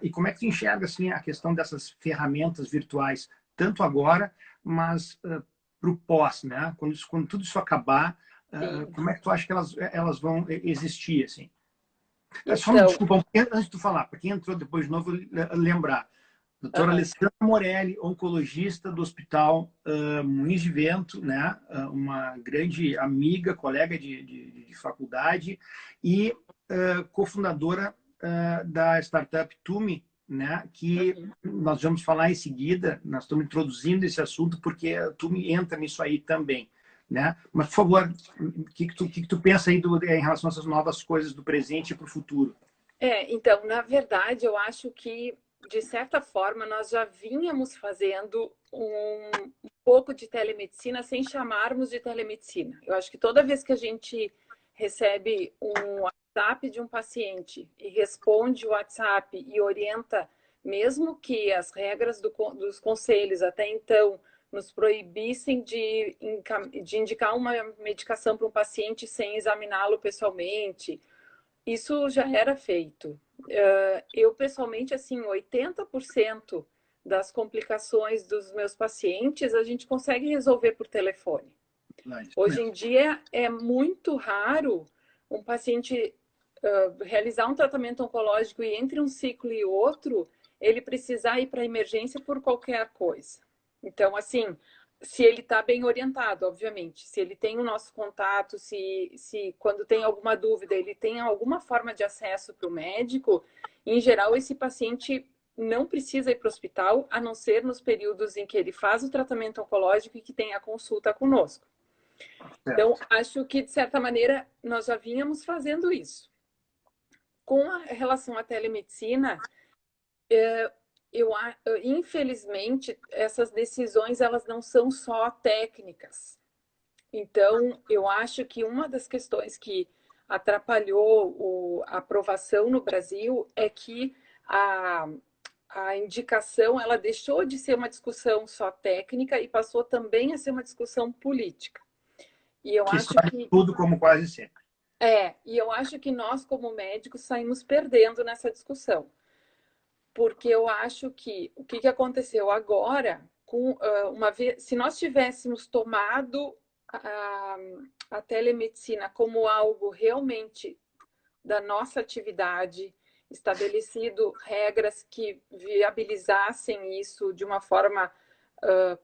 E como é que tu enxerga assim, a questão dessas ferramentas virtuais, tanto agora, mas para o pós, né? Quando tudo isso acabar, Sim. como é que tu acha que elas vão existir? Assim? Só me Então, desculpa, antes de tu falar, para quem entrou depois de novo, lembrar. Doutora aham, Alessandra Morelli, oncologista do Hospital Muniz de Vento, né? Uma grande amiga, colega de faculdade e cofundadora da startup Tumi, né? Que uhum. nós vamos falar em seguida, nós estamos introduzindo esse assunto porque a Tumi entra nisso aí também. Né? Mas, por favor, o que tu pensa aí em relação a essas novas coisas do presente e para o futuro? Então, na verdade, eu acho que, de certa forma, nós já vínhamos fazendo um pouco de telemedicina sem chamarmos de telemedicina. Eu acho que toda vez que a gente recebe um WhatsApp de um paciente e responde o WhatsApp e orienta, mesmo que as regras dos conselhos até então nos proibissem de indicar uma medicação para um paciente sem examiná-lo pessoalmente, isso já era feito. Eu, pessoalmente, assim, 80% das complicações dos meus pacientes a gente consegue resolver por telefone. Isso Hoje mesmo. em dia é muito raro um paciente realizar um tratamento oncológico e entre um ciclo e outro, ele precisar ir para a emergência por qualquer coisa. Então, assim, se ele está bem orientado, obviamente, se ele tem o nosso contato, se quando tem alguma dúvida, ele tem alguma forma de acesso para o médico, em geral, esse paciente não precisa ir para o hospital, a não ser nos períodos em que ele faz o tratamento oncológico e que tem a consulta conosco. Então, Certo. acho que, de certa maneira, nós já vínhamos fazendo isso. Com a relação à telemedicina, eu, infelizmente, essas decisões elas não são só técnicas. Então, eu acho que uma das questões que atrapalhou a aprovação no Brasil é que a, a indicação ela deixou de ser uma discussão só técnica e passou também a ser uma discussão política. E eu Que acho escolhe que tudo como quase sempre. nós, como médicos, saímos perdendo nessa discussão. Porque eu acho que o que aconteceu agora, uma vez, se nós tivéssemos tomado a, a telemedicina como algo realmente da nossa atividade, estabelecido regras que viabilizassem isso de uma forma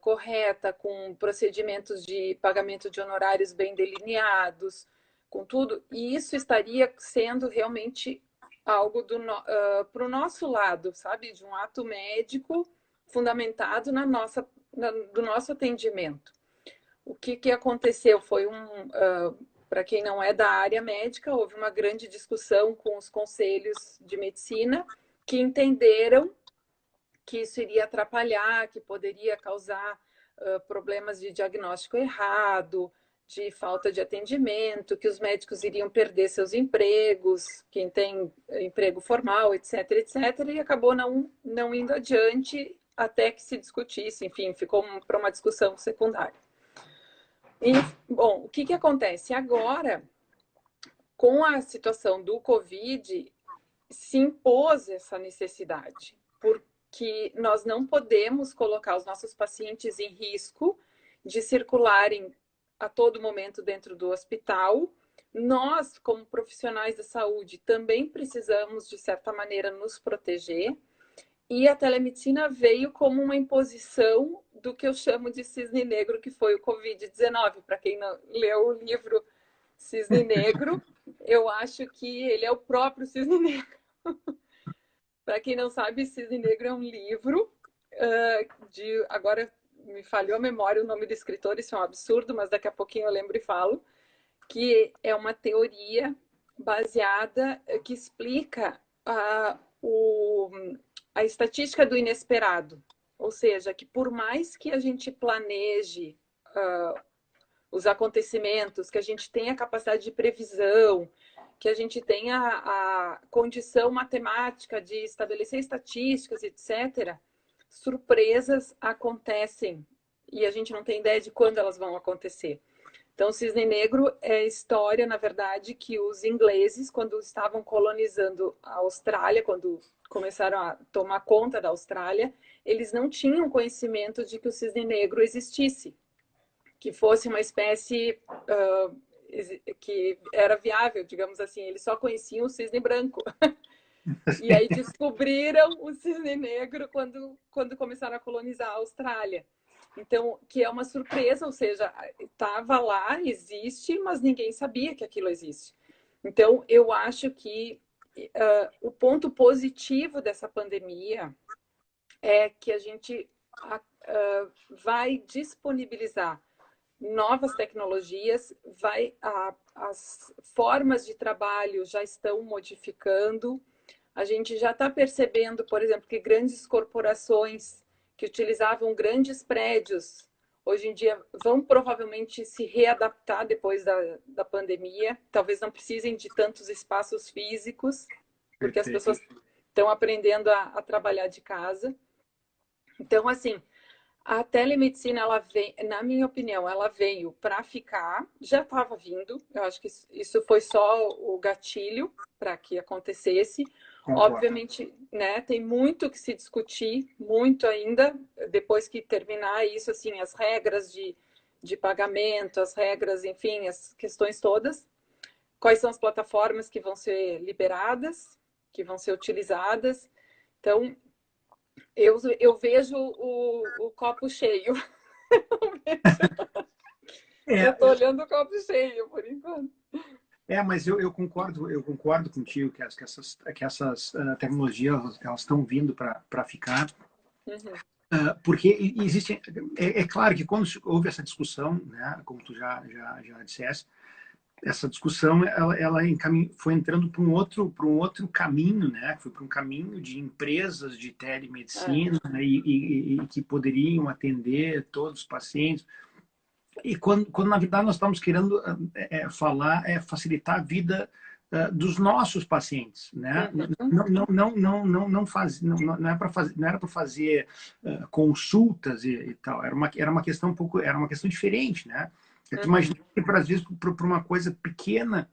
correta, com procedimentos de pagamento de honorários bem delineados, com tudo, e isso estaria sendo realmente algo para o nosso lado, sabe? De um ato médico fundamentado do nosso atendimento. O que aconteceu foi para quem não é da área médica, houve uma grande discussão com os conselhos de medicina que entenderam que isso iria atrapalhar, que poderia causar problemas de diagnóstico errado, de falta de atendimento, que os médicos iriam perder seus empregos, quem tem emprego formal, etc, etc, e acabou não indo adiante até que se discutisse, enfim, ficou para uma discussão secundária. E, bom, o que acontece? Agora, com a situação do Covid, se impôs essa necessidade, porque nós não podemos colocar os nossos pacientes em risco de circularem a todo momento dentro do hospital. Nós, como profissionais da saúde, também precisamos, de certa maneira, nos proteger. E a telemedicina veio como uma imposição do que eu chamo de cisne negro, que foi o Covid-19. Para quem não leu o livro Cisne Negro, eu acho que ele é o próprio cisne negro. Para quem não sabe, Cisne Negro é um livro agora me falhou a memória o nome do escritor, isso é um absurdo, mas daqui a pouquinho eu lembro e falo, que é uma teoria baseada que explica a estatística do inesperado. Ou seja, que por mais que a gente planeje os acontecimentos, que a gente tenha capacidade de previsão, que a gente tenha a condição matemática de estabelecer estatísticas, etc., surpresas acontecem e a gente não tem ideia de quando elas vão acontecer. Então, o cisne negro é a história, na verdade, que os ingleses, quando estavam colonizando a Austrália, quando começaram a tomar conta da Austrália, eles não tinham conhecimento de que o cisne negro existisse, que fosse uma espécie que era viável, digamos assim. Eles só conheciam o cisne branco. E aí descobriram o cisne negro quando começaram a colonizar a Austrália. Então, que é uma surpresa, ou seja, estava lá, existe, mas ninguém sabia que aquilo existe. Então, eu acho que o ponto positivo dessa pandemia é que a gente vai disponibilizar novas tecnologias, as formas de trabalho já estão modificando. A gente já está percebendo, por exemplo, que grandes corporações que utilizavam grandes prédios, hoje em dia vão provavelmente se readaptar depois da pandemia. Talvez não precisem de tantos espaços físicos, porque as pessoas estão aprendendo a trabalhar de casa. Então, assim, a telemedicina, ela vem, na minha opinião, ela veio para ficar, já estava vindo. Eu acho que isso foi só o gatilho para que acontecesse. Concordo. Obviamente, né, tem muito que se discutir, muito ainda, depois que terminar isso, assim, as regras de pagamento, as regras, enfim, as questões todas. Quais são as plataformas que vão ser liberadas, que vão ser utilizadas. Então, eu vejo o copo cheio. Eu estou olhando o copo cheio, por enquanto. Mas eu concordo contigo que essas tecnologias elas estão vindo para ficar. Porque existe, claro que quando houve essa discussão, né, como tu já disseste, essa discussão ela foi entrando para um outro caminho, né? Foi para um caminho de empresas de telemedicina e que poderiam atender todos os pacientes. E quando na verdade nós estamos querendo facilitar a vida dos nossos pacientes, né? Não era para fazer consultas e tal. Era uma questão era uma questão diferente, né? Eu imagino que, às vezes, para uma coisa pequena,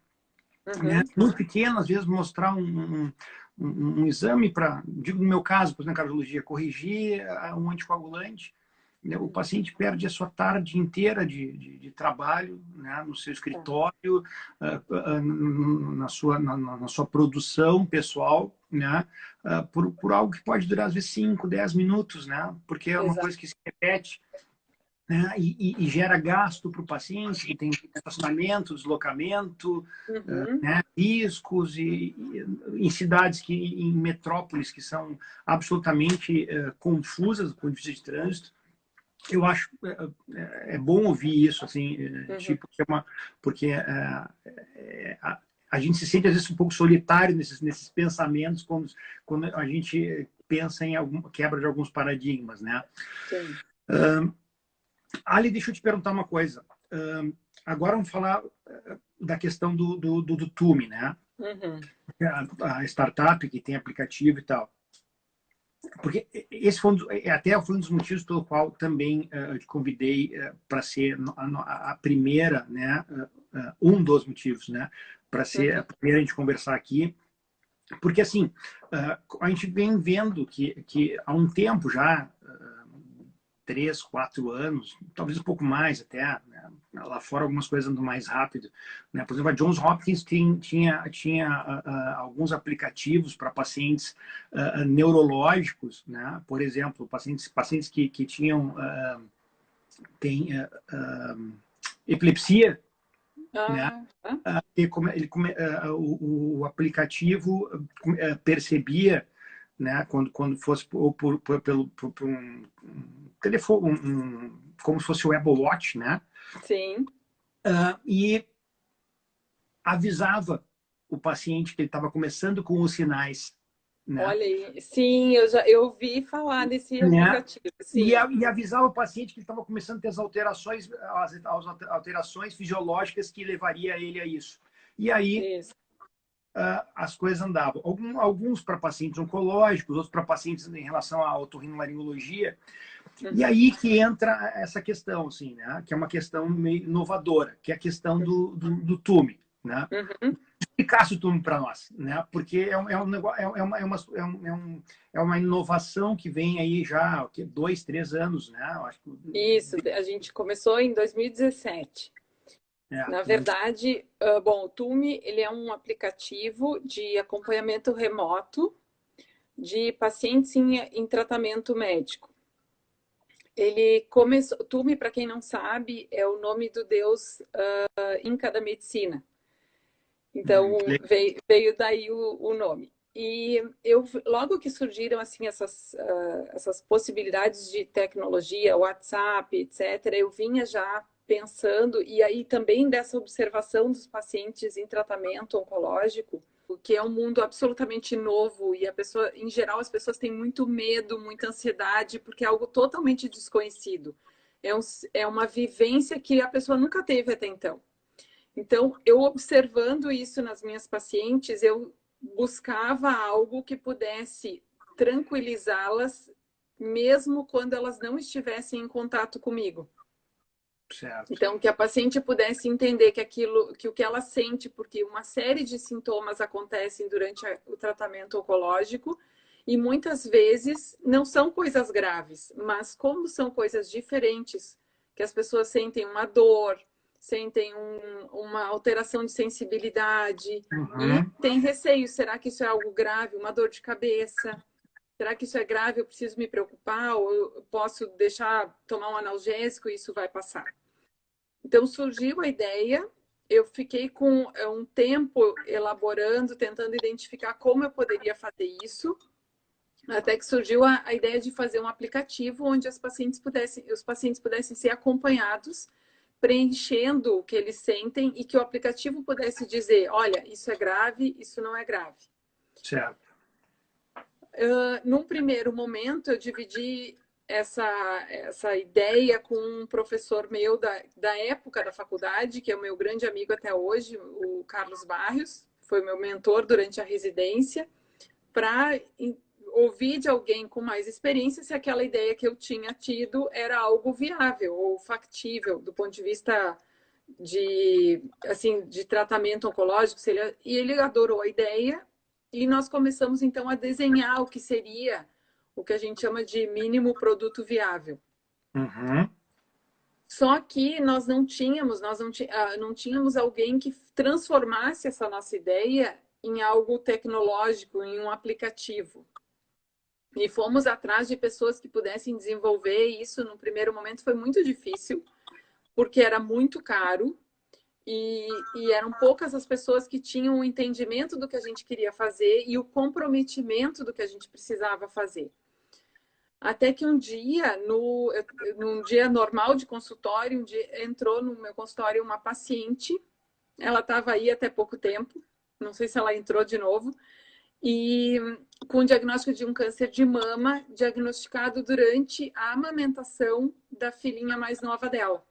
né? Muito pequena, às vezes, mostrar um exame para, digo no meu caso, por exemplo, na cardiologia, corrigir um anticoagulante, né? O paciente perde a sua tarde inteira de trabalho, né? No seu escritório, na sua produção pessoal, né? Por algo que pode durar, às vezes, 5, 10 minutos, né? Porque é uma coisa que se repete. Né? E gera gasto para o paciente, que tem estacionamento, deslocamento, né? Riscos, em cidades, em metrópoles que são absolutamente confusas do ponto de vista de trânsito. Eu acho bom ouvir isso, assim, tipo, porque a gente se sente, às vezes, um pouco solitário nesses pensamentos quando a gente pensa em quebra de alguns paradigmas, né? Sim. Ali, deixa eu te perguntar uma coisa. Agora vamos falar da questão do Tume, né? A startup que tem aplicativo e tal. Porque esse foi até foi um dos motivos pelo qual também te convidei para ser a primeira, né? Um dos motivos, né? Para ser a primeira a gente conversar aqui. Porque, assim, a gente vem vendo que há um tempo já... 3, 4 anos, talvez um pouco mais até, né? Lá fora algumas coisas andam mais rápido, né? Por exemplo, a Johns Hopkins tinha alguns aplicativos para pacientes neurológicos, né? Por exemplo, pacientes que tinham epilepsia, né? O aplicativo percebia, né, quando fosse ou por um telefone, como se fosse o Apple Watch, né? Sim. E avisava o paciente que ele estava começando com os sinais. Né? Olha aí, sim, eu ouvi falar desse aplicativo. Sim. E avisava o paciente que ele estava começando a ter as alterações fisiológicas que levaria ele a isso. E aí, as coisas andavam. Alguns para pacientes oncológicos, outros para pacientes em relação à otorrinolaringologia. E aí que entra essa questão, assim, né? Que é uma questão meio inovadora, que é a questão do TUME, né? Explicasse o TUME para nós, né? Porque é um negócio, é uma inovação que vem aí já há 2, 3 anos, né? Eu acho que... Isso, a gente começou em 2017. Na verdade, bom, o TUME, ele é um aplicativo de acompanhamento remoto de pacientes em tratamento médico. Ele começou, TUME, para quem não sabe, é o nome do deus Inca da medicina. Então, veio daí o nome. E logo que surgiram assim essas possibilidades de tecnologia, WhatsApp, etc., eu vinha já pensando, e aí também dessa observação dos pacientes em tratamento oncológico, que é um mundo absolutamente novo e em geral, as pessoas têm muito medo, muita ansiedade, porque é algo totalmente desconhecido. É uma vivência que a pessoa nunca teve até então. Então, eu observando isso nas minhas pacientes, eu buscava algo que pudesse tranquilizá-las, mesmo quando elas não estivessem em contato comigo. Certo. Então, que a paciente pudesse entender que o que ela sente, porque uma série de sintomas acontecem durante o tratamento oncológico e muitas vezes não são coisas graves, mas como são coisas diferentes, que as pessoas sentem uma dor, sentem uma alteração de sensibilidade e tem receio. Será que isso é algo grave? Uma dor de cabeça? Será que isso é grave? Eu preciso me preocupar? Ou eu posso tomar um analgésico e isso vai passar? Então, surgiu a ideia, eu fiquei com um tempo elaborando, tentando identificar como eu poderia fazer isso, até que surgiu a ideia de fazer um aplicativo onde os pacientes pudessem ser acompanhados, preenchendo o que eles sentem e que o aplicativo pudesse dizer, olha, isso é grave, isso não é grave. Certo. Num primeiro momento, eu dividi essa ideia com um professor meu da época da faculdade, que é o meu grande amigo até hoje, o Carlos Barrios, foi meu mentor durante a residência, para ouvir de alguém com mais experiência se aquela ideia que eu tinha tido era algo viável ou factível do ponto de vista de tratamento oncológico. E ele adorou a ideia e nós começamos então a desenhar o que seria o que a gente chama de mínimo produto viável. Só que nós não tínhamos alguém que transformasse essa nossa ideia em algo tecnológico, em um aplicativo. E fomos atrás de pessoas que pudessem desenvolver isso. No primeiro momento foi muito difícil, porque era muito caro e eram poucas as pessoas que tinham o entendimento do que a gente queria fazer e o comprometimento do que a gente precisava fazer. Até que um dia, num dia normal de consultório, entrou no meu consultório uma paciente, ela estava aí até pouco tempo, não sei se ela entrou de novo, e com o diagnóstico de um câncer de mama, diagnosticado durante a amamentação da filhinha mais nova dela.